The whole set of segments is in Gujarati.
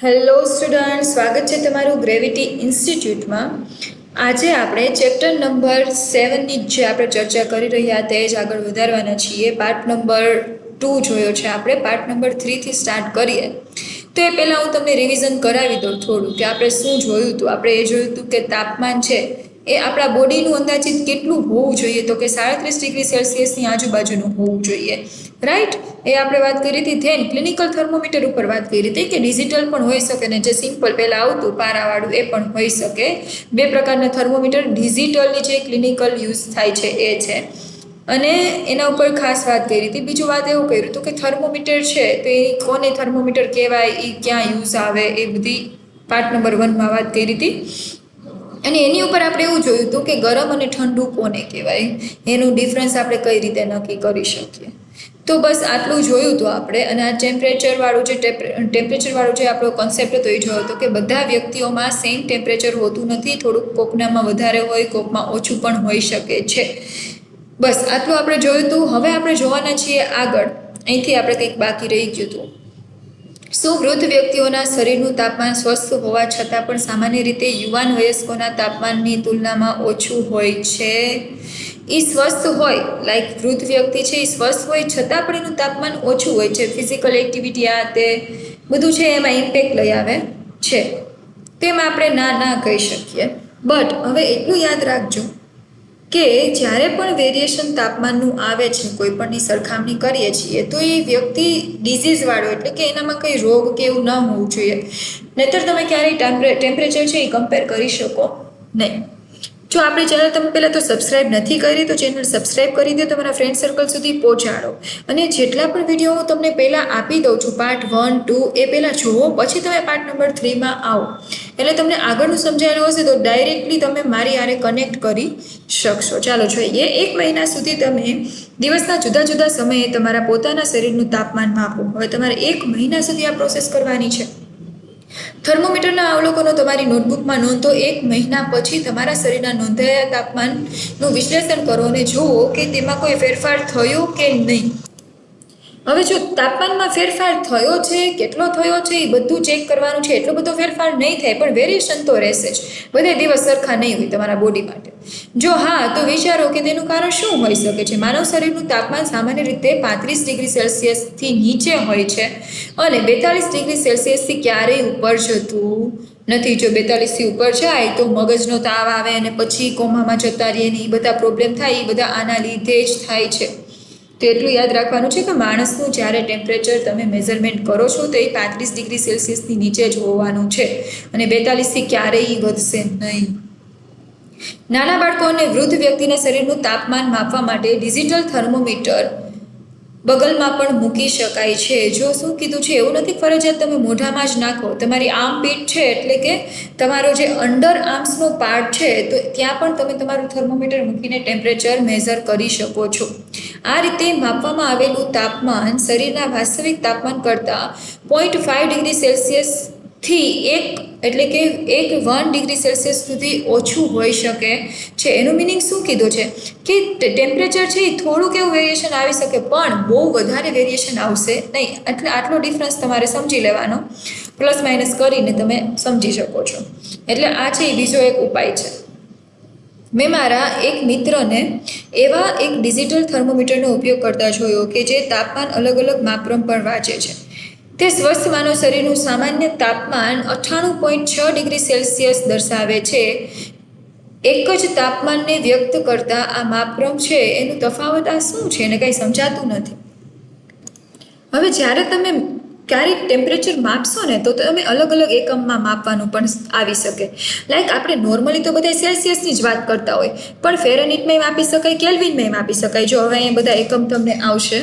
હેલો સ્ટુડન્ટ, સ્વાગત છે તમારું ગ્રેવિટી ઇન્સ્ટિટ્યૂટમાં. આજે આપણે ચેપ્ટર નંબર 7ની જે આપણે ચર્ચા કરી રહ્યા તે જ આગળ વધારવાના છીએ. પાર્ટ નંબર 2 જોયો છે આપણે. પાર્ટ નંબર 3થી સ્ટાર્ટ કરીએ તો એ પહેલાં હું તમને રિવિઝન કરાવી દઉં થોડું કે આપણે શું જોયું હતું. આપણે એ જોયું હતું કે તાપમાન છે એ આપણા બોડીનું અંદાજિત કેટલું હોવું જોઈએ, તો કે 37 ડિગ્રી સેલ્સિયસની આજુબાજુનું હોવું જોઈએ, રાઈટ. એ આપણે વાત કરી હતી. ધેન ક્લિનિકલ થર્મોમીટર ઉપર વાત કરી હતી કે ડિજિટલ પણ હોઈ શકે ને જે સિમ્પલ પહેલાં આવતું પારાવાળું એ પણ હોઈ શકે. બે પ્રકારના થર્મોમીટર, ડિજિટલની જે ક્લિનિકલ યુઝ થાય છે એ છે, અને એના ઉપર ખાસ વાત કરી હતી. બીજું વાત એવું કર્યું હતું કે થર્મોમીટર છે તો એ કોને થર્મોમીટર કહેવાય, એ ક્યાં યુઝ આવે, એ બધી પાર્ટ નંબર 1માં વાત કરી હતી. અને એની ઉપર આપણે એવું જોયું હતું કે ગરમ અને ઠંડુ કોને કહેવાય, એનું ડિફરન્સ આપણે કઈ રીતે નક્કી કરી શકીએ. તો બસ આટલું જોયું હતું આપણે. અને આ ટેમ્પરેચરવાળું જે આપણો કોન્સેપ્ટ હતો એ જોયો હતો કે બધા વ્યક્તિઓમાં સેમ ટેમ્પરેચર હોતું નથી. થોડુંક કોકનામાં વધારે હોય, કોકમાં ઓછું પણ હોઈ શકે છે. બસ આટલું આપણે જોયું હતું. હવે આપણે જોવાના છીએ આગળ. અહીંથી આપણે કંઈક બાકી રહી ગયું હતું. શું વૃદ્ધ વ્યક્તિઓના શરીરનું તાપમાન સ્વસ્થ હોવા છતાં પણ સામાન્ય રીતે યુવાન વયસ્કોના તાપમાનની તુલનામાં ઓછું હોય છે? એ સ્વસ્થ હોય, લાઈક વૃદ્ધ વ્યક્તિ છે એ સ્વસ્થ હોય છતાં પણ એનું તાપમાન ઓછું હોય છે. ફિઝિકલ એક્ટિવિટી આ તે બધું છે એમાં ઇમ્પેક્ટ લઈ આવે છે. તેમાં આપણે ના કહી શકીએ. બટ હવે એટલું યાદ રાખજો કે જ્યારે પણ વેરિએશન તાપમાનનું આવે છે, કોઈ પણની સરખામણી કરીએ છીએ, તો એ વ્યક્તિ ડિઝીઝવાળો, એટલે કે એનામાં કંઈ રોગ કે એવું ન હોવું જોઈએ. નહીંતર તમે ક્યારેય ટેમ્પરેચર છે એ કમ્પેર કરી શકો નહીં. જો આપણી ચેનલ તમે પહેલાં તો સબસ્ક્રાઇબ નથી કરી તો ચેનલ સબસ્ક્રાઇબ કરી દો, તમારા ફ્રેન્ડ સર્કલ સુધી પહોંચાડો. અને જેટલા પણ વિડીયો હું તમને પહેલાં આપી દઉં છું, પાર્ટ 1, 2 એ પહેલાં જુઓ, પછી તમે પાર્ટ નંબર 3માં આવો. એટલે તમને આગળનું સમજાયેલું હશે તો ડાયરેક્ટલી તમે મારી આરે કનેક્ટ કરી શકશો. ચાલો જોઈએ. 1 મહિના સુધી તમે દિવસના જુદા જુદા સમયે તમારા પોતાના શરીરનું તાપમાન માપો. હવે તમારે 1 મહિના સુધી આ પ્રોસેસ કરવાની છે. થર્મોમીટરના અવલોકનો તમારી નોટબુકમાં નોંધો. 1 મહિના પછી તમારા શરીરના નોંધાયેલા તાપમાનનું વિશ્લેષણ કરો અને જુઓ કે તેમાં કોઈ ફેરફાર થયો કે નહીં. હવે જો તાપમાનમાં ફેરફાર થયો છે, કેટલો થયો છે, એ બધું ચેક કરવાનું છે. એટલો બધો ફેરફાર નહીં થાય પણ વેરિએશન તો રહેશે જ. બધે દિવસ સરખા નહીં હોય તમારા બોડી માટે. જો હા, તો વિચારો કે તેનું કારણ શું હોઈ શકે છે. માનવ શરીરનું તાપમાન સામાન્ય રીતે 35 ડિગ્રી સેલ્સિયસથી નીચે હોય છે અને 42 ડિગ્રી સેલ્સિયસથી ક્યારેય ઉપર જતું નથી. જો 42થી ઉપર જાય તો મગજનો તાવ આવે અને પછી કોમામાં જતા રહીએ ને એ બધા પ્રોબ્લેમ થાય. એ બધા આના લીધે જ થાય છે. તો એટલું યાદ રાખવાનું છે કે માણસનું જ્યારે ટેમ્પરેચર તમે મેઝરમેન્ટ કરો છો તો એ 35 ડિગ્રી સેલ્સિયસની નીચે જ હોવાનું છે અને 42થી ક્યારેય વધશે નહીં. નાના બાળકો અને વૃદ્ધ વ્યક્તિના શરીરનું તાપમાન માપવા માટે ડિજિટલ થર્મોમીટર બગલમાં પણ મૂકી શકાય છે. જો શું કીધું છે, એવું નથી ફરજિયાત તમે મોઢામાં જ નાખો. તમારી આર્મ પીટ છે, એટલે કે તમારો જે અંડર આર્મ્સનો પાર્ટ છે, તો ત્યાં પણ તમે તમારું થર્મોમીટર મૂકીને ટેમ્પરેચર મેઝર કરી શકો છો. આ રીતે માપવામાં આવેલું તાપમાન શરીરના વાસ્તવિક તાપમાન કરતાં 0.5 ડિગ્રી સેલ્સિયસથી 1 ડિગ્રી સેલ્સિયસ સુધી ઓછું હોઈ શકે છે. એનું મિનિંગ શું કીધું છે કે ટેમ્પરેચર છે એ થોડુંક એવું વેરિએશન આવી શકે પણ બહુ વધારે વેરિએશન આવશે નહીં. એટલે આટલો ડિફરન્સ તમારે સમજી લેવાનો. પ્લસ માઇનસ કરીને તમે સમજી શકો છો. એટલે આ છે એ બીજો એક ઉપાય છે. મેં મારા એક મિત્રને એવા એક ડિજિટલ થર્મોમીટરનો ઉપયોગ કરતા જોયો કે જે તાપમાન અલગ અલગ માપક્રમ પર વાંચે છે. તે સ્વસ્થ માનવ શરીરનું સામાન્ય તાપમાન 98.6 ડિગ્રી સેલ્સિયસ દર્શાવે છે. એક જ તાપમાનને વ્યક્ત કરતા આ માપક્રમ છે એનું તફાવત આ શું છે એને કંઈ સમજાતું નથી. હવે જ્યારે તમે ક્યારેક ટેમ્પરેચર માપશો ને તો તમે અલગ અલગ એકમમાં માપવાનું પણ આવી શકે. લાઈક આપણે નોર્મલી તો બધા સેલ્સિયસની જ વાત કરતા હોય, પણ ફેરનહીટમાં માપી શકાય, કેલ્વિનમાં માપી શકાય. જો હવે અહીંયા બધા એકમ તમને આવશે.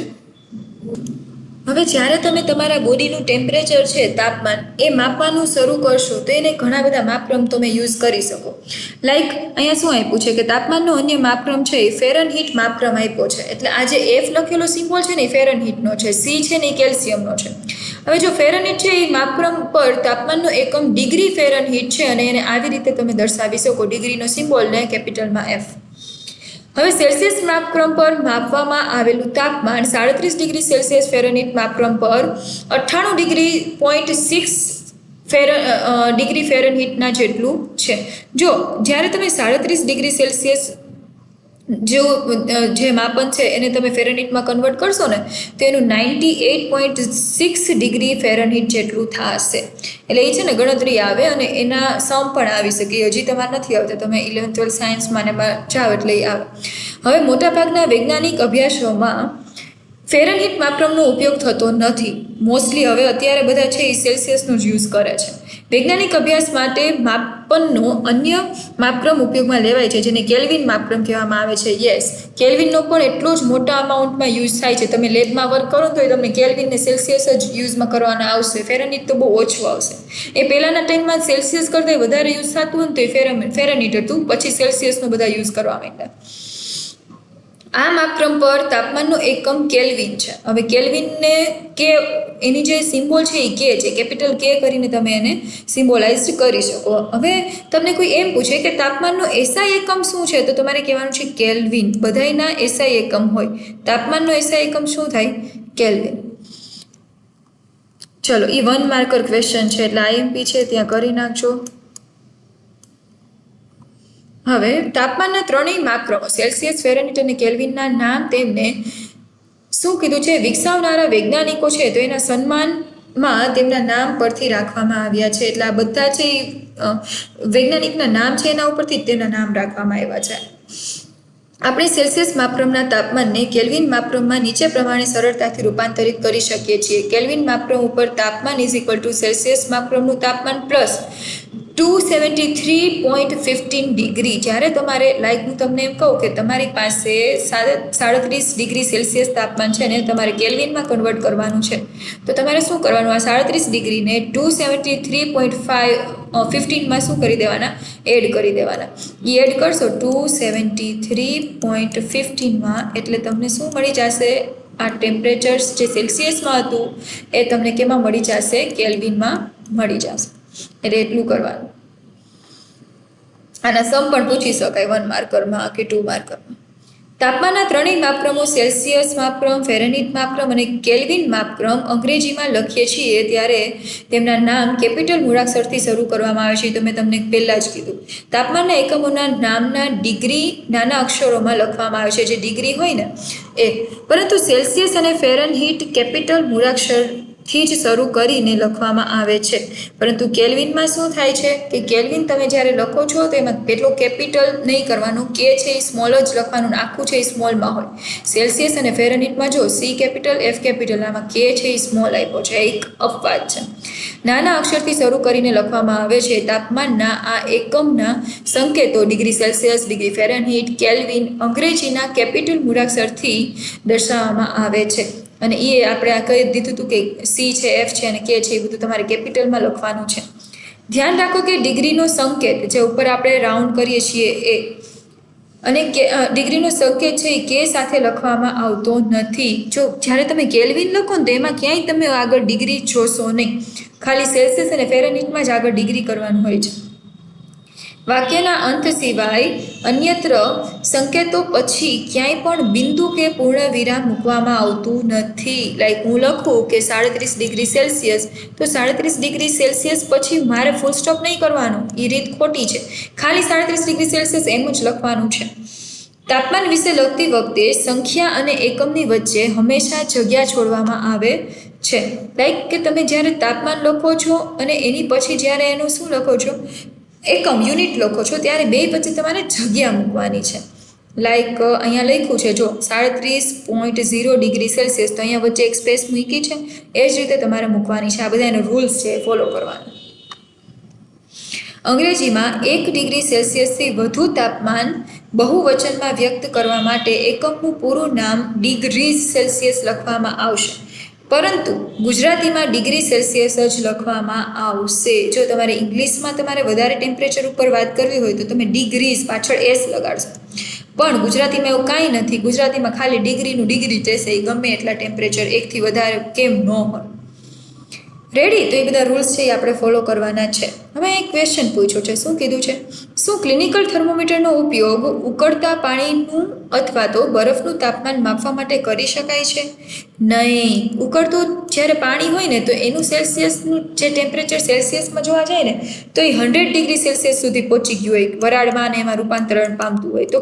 હવે જ્યારે તમે તમારા બોડીનું ટેમ્પરેચર છે, તાપમાન એ માપવાનું શરૂ કરશો તો એને ઘણા બધા માપક્રમ તમે યુઝ કરી શકો. લાઈક અહીંયા શું આપ્યું છે કે તાપમાનનો અન્ય માપક્રમ છે એ ફેરનહીટ માપક્રમ આપ્યો છે. એટલે આ જે એફ લખેલો સિમ્બોલ છે ને એ ફેરનહીટનો છે, સી છે ને એ કેલ્શિયમનો છે. હવે જો ફેરનહીટ છે એ માપક્રમ પર તાપમાનનો એકમ ડિગ્રી ફેરનહીટ છે અને એને આવી રીતે તમે દર્શાવી શકો, ડિગ્રીનો સિમ્બોલને કેપિટલમાં એફ. હવે સેલ્સિયસ માપક્રમ પર માપવામાં આવેલું તાપમાન 37 ડિગ્રી સેલ્સિયસ, ફેરનહીટ માપક્રમ પર 98 ડિગ્રી 0.6 ડિગ્રી ફેરનહીટના જેટલું છે. જો જ્યારે તમે 37 ડિગ્રી સેલ્સિયસ જે માપન છે એને તમે ફેરનહીટમાં કન્વર્ટ કરશો ને તો એનું 98.6 ડિગ્રી ફેરનહીટ જેટલું થશે. એટલે એ છે ને ગણતરી આવે અને એના સમ પણ આવી શકે. હજી તમારે નથી આવતા, તમે 11th-12th સાયન્સમાં ને જાઓ એટલે એ આવે. હવે મોટાભાગના વૈજ્ઞાનિક અભ્યાસોમાં ફેરનહીટ માપક્રમનો ઉપયોગ થતો નથી. મોસ્ટલી હવે અત્યારે બધા છે એ સેલ્સિયસનો જ યુઝ કરે છે. વૈજ્ઞાનિક અભ્યાસ માટે માપનનો અન્ય માપક્રમ ઉપયોગમાં લેવાય છે, જેને કેલ્વિન માપક્રમ કહેવામાં આવે છે. યસ, કેલ્વિનનો પણ એટલો જ મોટા અમાઉન્ટમાં યુઝ થાય છે. તમે લેબમાં વર્ક કરો તો એ તમને કેલ્વિન ને સેલ્સિયસ જ યુઝમાં કરવાના આવશે. ફેરનહીટ તો બહુ ઓછું આવશે. એ પહેલાંના ટાઈમમાં સેલ્સિયસ કરતાં વધારે યુઝ થતું હતું તો એ ફેરનહીટ હતું, પછી સેલ્સિયસનો બધા યુઝ કરવા માંડ્યા. આ માપક્રમ પર તાપમાનનો એકમ કેલ્વિન છે. હવે કેલ્વિનને કે એની જે સિમ્બોલ છે એ કે છે, કેપિટલ કે કરીને તમે એને સિમ્બોલાઇઝ કરી શકો. હવે તમને કોઈ એમ પૂછે કે તાપમાનનો એસઆઈ એકમ શું છે, તો તમારે કહેવાનું છે કેલ્વિન. બધાયના એસઆઈ એકમ હોય. તાપમાનનો એસઆઈ એકમ શું થાય? કેલ્વિન. ચલો, એ 1 માર્કર ક્વેશ્ચન છે એટલે આઈએમપી છે ત્યાં કરી નાખજો. હવે તાપમાનના ત્રણેય માપક્રમો સેલ્સિયસ, ફેરનહીટ અને કેલ્વિનના નામ તેમને શું કીધું છે? વિકસાવનારા વૈજ્ઞાનિકો છે તો એના સન્માનમાં તેમના નામ પરથી રાખવામાં આવ્યા છે. એટલે આ બધા છે વૈજ્ઞાનિકના નામ છે એના ઉપરથી જ તેના નામ રાખવામાં આવ્યા છે. આપણે સેલ્સિયસ માપક્રમના તાપમાનને કેલ્વિન માપક્રમમાં નીચે પ્રમાણે સરળતાથી રૂપાંતરિત કરી શકીએ છીએ. કેલ્વિન માપક્રમ ઉપર તાપમાન = સેલ્સિયસ માપક્રમનું તાપમાન પ્લસ 273.15 ડિગ્રી. જ્યારે તમારે લાઈક હું તમને એમ કહું કે તમારી પાસે 37 ડિગ્રી સેલ્સિયસ તાપમાન છે ને તમારે કેલ્વિનમાં કન્વર્ટ કરવાનું છે, તો તમારે શું કરવાનું? આ 37 ડિગ્રીને 273.15માં શું કરી દેવાના? એડ કરી દેવાના. એ એડ કરશો 273.15માં એટલે તમને શું મળી જશે? આ ટેમ્પરેચર્સ જે સેલ્સિયસમાં હતું એ તમને કેમાં મળી જશે? કેલ્વિનમાં મળી જશે. એટલે એટલું કરવાનું. આના સમ પણ પૂછી શકાય 1 માર્કરમાં કે 2 માર્કરમાં. તાપમાનના ત્રણેય માપક્રમો સેલ્સિયસ માપક્રમ, ફેરનહીટ માપક્રમ અને કેલ્વિન માપક્રમ અંગ્રેજીમાં લખીએ છીએ ત્યારે તેમના નામ કેપિટલ મૂળાક્ષરથી શરૂ કરવામાં આવે છે. તો મેં તમને પહેલાં જ કીધું. તાપમાનના એકમોના નામના ડિગ્રી નાના અક્ષરોમાં લખવામાં આવે છે, જે ડિગ્રી હોય ને એ. પરંતુ સેલ્સિયસ અને ફેરનહીટ કેપિટલ મૂળાક્ષરથી જ શરૂ કરીને લખવામાં આવે છે. પરંતુ કેલ્વિનમાં શું થાય છે કે કેલ્વિન તમે જ્યારે લખો છો તો એમાં કેટલો કેપિટલ નહીં કરવાનું, કે છે એ સ્મોલ જ લખવાનું, આખું છે એ સ્મોલમાં હોય. સેલ્સિયસ અને ફેરનહીટમાં જો સી કેપિટલ, એફ કેપિટલ, આમાં કે છે એ સ્મોલ આપ્યો છે. એક અપવાદ છે. નાના અક્ષરથી શરૂ કરીને લખવામાં આવે છે. તાપમાનના આ એકમના સંકેતો degree Celsius, degree Fahrenheit, kelvin અંગ્રેજીના કેપિટલ મૂળાક્ષરથી દર્શાવવામાં આવે છે. અને એ આપણે આ કહી દીધું હતું કે સી છે, એફ છે અને કે છે એ બધું તમારે કેપિટલમાં લખવાનું છે. ધ્યાન રાખો કે ડિગ્રીનો સંકેત જે ઉપર આપણે રાઉન્ડ કરીએ છીએ એ અને ડિગ્રીનો સંકેત છે એ કે સાથે લખવામાં આવતો નથી. જો જ્યારે તમે કેલ્વિન લખો ને તો એમાં ક્યાંય તમે આગળ ડિગ્રી જોશો નહીં. ખાલી સેલ્સિયસ અને ફેરનહીટમાં જ આગળ ડિગ્રી કરવાનું હોય છે. વાક્યના અંત સિવાય અન્યત્ર સંકેતો પછી ક્યાંય પણ બિંદુ કે પૂર્ણ વિરામ મૂકવામાં આવતું નથી. લાઈક હું લખું કે 37 ડિગ્રી સેલ્સિયસ, તો 37 ડિગ્રી સેલ્સિયસ પછી મારે ફૂલ સ્ટોપ નહીં કરવાનું. એ રીત ખોટી છે. ખાલી 37 ડિગ્રી સેલ્સિયસ એમ જ લખવાનું છે. તાપમાન વિશે લખતી વખતે સંખ્યા અને એકમની વચ્ચે હંમેશા જગ્યા છોડવામાં આવે છે. લાઈક કે તમે જ્યારે તાપમાન લખો છો અને એની પછી જ્યારે એનું શું લખો છો? એકમ, યુનિટ લખો છો ત્યારે બે વચ્ચે તમારે જગ્યા મૂકવાની છે. લાઈક અહીંયા લખ્યું છે જો 37.0 ડિગ્રી સેલ્સિયસ, તો અહીંયા વચ્ચે એક સ્પેસ મૂકી છે. એ જ રીતે તમારે મૂકવાની છે. આ બધા એનો રૂલ્સ છે, ફોલો કરવાના. અંગ્રેજીમાં 1 ડિગ્રી સેલ્સિયસથી વધુ તાપમાન બહુવચનમાં વ્યક્ત કરવા માટે એકમનું પૂરું નામ ડિગ્રીઝ સેલ્સિયસ લખવામાં આવશે, પરંતુ ગુજરાતીમાં ડિગ્રી સેલ્સિયસ જ લખવામાં આવશે. જો તમારે ઇંગ્લિશમાં તમારે વધારે ટેમ્પરેચર ઉપર વાત કરવી હોય તો તમે ડિગ્રીઝ પાછળ એસ લગાડશો, પણ ગુજરાતીમાં એવું કાંઈ નથી. ગુજરાતીમાં ખાલી ડિગ્રીનું ડિગ્રી જશે. એ ગમે એટલા ટેમ્પરેચર એકથી વધારે કેમ ન હોય. રેડી? તો એ બધા રૂલ્સ છે એ આપણે ફોલો કરવાના છે. હવે એક ક્વેશ્ચન પૂછ્યો છે. શું કીધું છે? શું ક્લિનિકલ થર્મોમીટરનો ઉપયોગ ઉકળતા પાણીનું અથવા તો બરફનું તાપમાન માપવા માટે કરી શકાય છે? નહીં, ઉકળતું જ્યારે પાણી હોય ને તો એનું સેલ્સિયસનું જે ટેમ્પરેચર સેલ્સિયસમાં જોવા જાય ને તો એ 100 ડિગ્રી સેલ્સિયસ સુધી પહોંચી ગયું હોય, વરાળમાં ને એમાં રૂપાંતરણ પામતું હોય તો.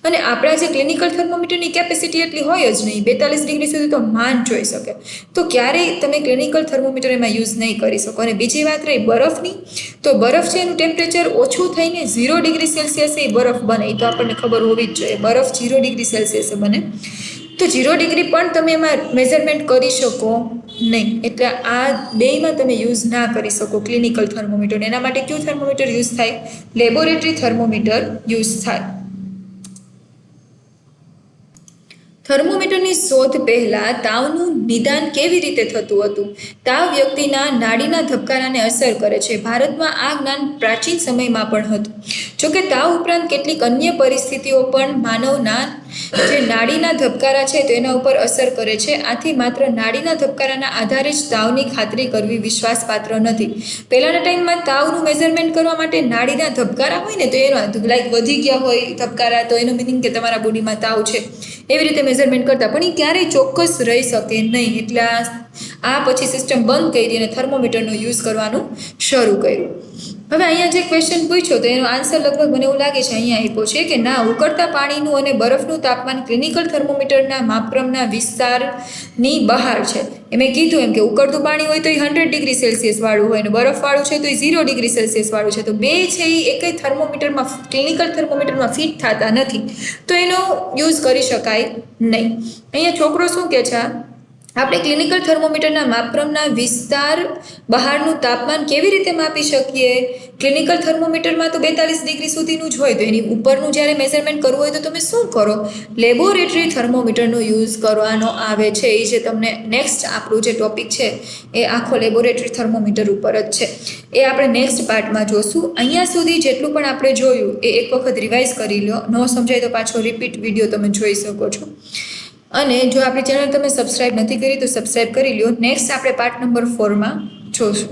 અને આપણા જે ક્લિનિકલ થર્મોમીટરની કેપેસિટી એટલી હોય જ નહીં, 42 ડિગ્રી સુધી તો માન જોઈ શકે. તો ક્યારેય તમે ક્લિનિકલ થર્મોમીટર એમાં યુઝ નહીં કરી શકો. અને બીજી વાત રહી બરફની, તો બરફ છે એનું ટેમ્પરેચર ઓછું થઈને 0 ડિગ્રી સેલ્સિયસે એ બરફ બને, એ તો આપણને ખબર હોવી જ જોઈએ. બરફ 0 ડિગ્રી સેલ્સિયસે બને, તો 0 ડિગ્રી પણ તમે એમાં મેઝરમેન્ટ કરી શકો નહીં. એટલે આ બેયમાં તમે યુઝ ના કરી શકો ક્લિનિકલ થર્મોમીટર. એના માટે કયું થર્મોમીટર યુઝ થાય? લેબોરેટરી થર્મોમીટર યુઝ થાય. થર્મોમીટરની શોધ પહેલાં તાવનું નિદાન કેવી રીતે થતું હતું? તાવ વ્યક્તિના નાડીના ધબકારાને અસર કરે છે. ભારતમાં આ જ્ઞાન પ્રાચીન સમયમાં પણ હતું. જોકે તાવ ઉપરાંત કેટલીક અન્ય પરિસ્થિતિઓ પણ માનવના જે નાડીના ધબકારા છે તો એના ઉપર અસર કરે છે. આથી માત્ર નાડીના ધબકારાના આધારે જ તાવની ખાતરી કરવી વિશ્વાસપાત્ર નથી. પહેલાંના ટાઈમમાં તાવનું મેઝરમેન્ટ કરવા માટે નાડીના ધબકારા હોય ને તો એનો લાઈક વધી ગયા હોય ધબકારા, તો એનો મિનિંગ કે તમારા બોડીમાં તાવ છે, એવી રીતે મેઝરમેન્ટ કરતા. પણ એ ક્યારેય ચોક્કસ રહી શકે નહીં. એટલે આ પછી સિસ્ટમ બંધ કરી અને થર્મોમીટરનો યુઝ કરવાનું શરૂ કર્યું. હવે અહીંયા જે ક્વેશ્ચન પૂછ્યો તો એનો આન્સર લગભગ મને એવું લાગે છે અહીંયા આપ્યો છે કે ના, ઉકળતા પાણીનું અને બરફનું તાપમાન ક્લિનિકલ થર્મોમીટરના માપક્રમના વિસ્તારની બહાર છે. મેં કીધું એમ કે ઉકળતું પાણી હોય તો એ 100 ડિગ્રી સેલ્સિયસ વાળું હોય અને બરફવાળું છે તો એ 0 ડિગ્રી સેલ્સિયસ વાળું છે. તો બે છે એ એકય થર્મોમીટરમાં ક્લિનિકલ થર્મોમીટરમાં ફિટ થતા નથી, તો એનો યુઝ કરી શકાય નહીં. અહીંયા છોકરો શું કહે છે? આપણે ક્લિનિકલ થર્મોમીટરના માપક્રમના વિસ્તાર બહારનું તાપમાન કેવી રીતે માપી શકીએ? ક્લિનિકલ થર્મોમીટરમાં તો 42 ડિગ્રી સુધીનું જ હોય, તો એની ઉપરનું જ્યારે મેઝરમેન્ટ કરવું હોય તો તમે શું કરો? લેબોરેટરી થર્મોમીટરનો યુઝ કરવાનો આવે છે. એ જે તમને નેક્સ્ટ આપણું જે ટોપિક છે એ આખો લેબોરેટરી થર્મોમીટર ઉપર જ છે. એ આપણે નેક્સ્ટ પાર્ટમાં જોશું. અહીંયા સુધી જેટલું પણ આપણે જોયું એ એક વખત રિવાઇઝ કરી લો. ન સમજાય તો પાછો રિપીટ વિડીયો તમે જોઈ શકો છો. અને જો આપણી ચેનલ તમે સબસ્ક્રાઇબ નથી કરી તો સબસ્ક્રાઇબ કરી લો. નેક્સ્ટ આપણે પાર્ટ નંબર 4 માં જોશું.